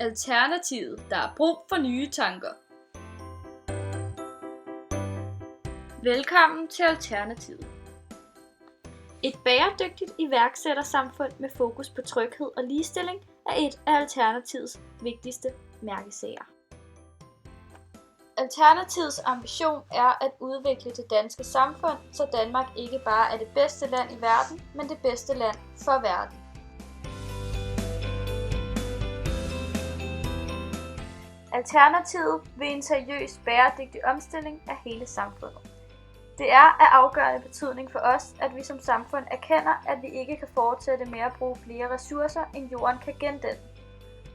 Alternativet, der er brug for nye tanker. Velkommen til Alternativet. Et bæredygtigt iværksættersamfund med fokus på tryghed og ligestilling er et af Alternativets vigtigste mærkesager. Alternativets ambition er at udvikle det danske samfund, så Danmark ikke bare er det bedste land i verden, men det bedste land for verden. Alternativet vil en seriøs bæredygtig omstilling af hele samfundet. Det er af afgørende betydning for os, at vi som samfund erkender, at vi ikke kan fortsætte med at bruge flere ressourcer, end jorden kan gendanne.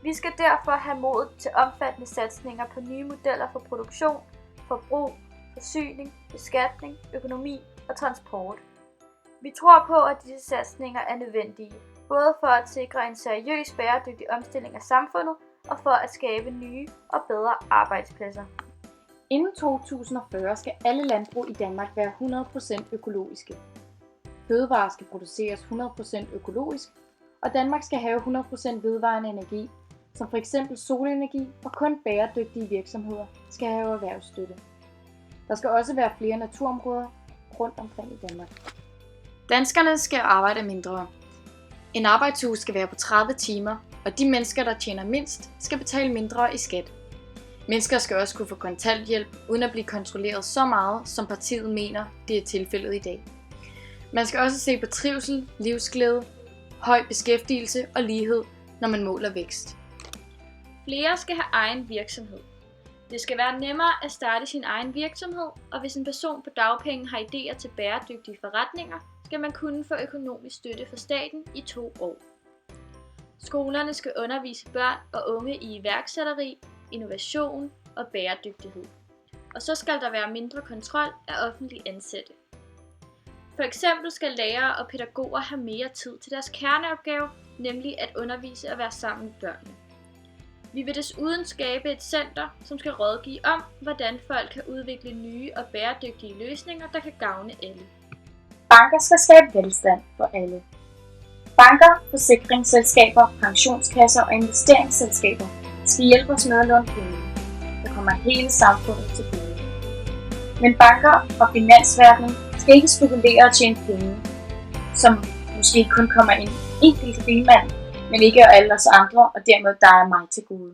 Vi skal derfor have mod til omfattende satsninger på nye modeller for produktion, forbrug, forsyning, beskatning, økonomi og transport. Vi tror på, at disse satsninger er nødvendige, både for at sikre en seriøs bæredygtig omstilling af samfundet og for at skabe nye og bedre arbejdspladser. Inden 2040 skal alle landbrug i Danmark være 100% økologiske. Fødevarer skal produceres 100% økologisk, og Danmark skal have 100% vedvarende energi, som f.eks. solenergi, og kun bæredygtige virksomheder skal have erhvervsstøtte. Der skal også være flere naturområder rundt omkring i Danmark. Danskerne skal arbejde mindre. En arbejdsuge skal være på 30 timer, og de mennesker, der tjener mindst, skal betale mindre i skat. Mennesker skal også kunne få kontanthjælp, uden at blive kontrolleret så meget, som partiet mener, det er tilfældet i dag. Man skal også se på trivsel, livsglæde, høj beskæftigelse og lighed, når man måler vækst. Flere skal have egen virksomhed. Det skal være nemmere at starte sin egen virksomhed, og hvis en person på dagpenge har idéer til bæredygtige forretninger, skal man kunne få økonomisk støtte fra staten i 2 år. Skolerne skal undervise børn og unge i iværksætteri, innovation og bæredygtighed. Og så skal der være mindre kontrol af offentlige ansatte. For eksempel skal lærere og pædagoger have mere tid til deres kerneopgave, nemlig at undervise og være sammen med børnene. Vi vil desuden skabe et center, som skal rådgive om, hvordan folk kan udvikle nye og bæredygtige løsninger, der kan gavne alle. Banker skal skabe velstand for alle. Banker, forsikringsselskaber, pensionskasser og investeringsselskaber skal hjælpe os med at låne penge, der kommer hele samfundet til gode. Men banker og finansverdenen skal ikke spekulere og tjene penge, som måske kun kommer en enkelt rigmand, men ikke alle os andre, og dermed dig og mig til gode.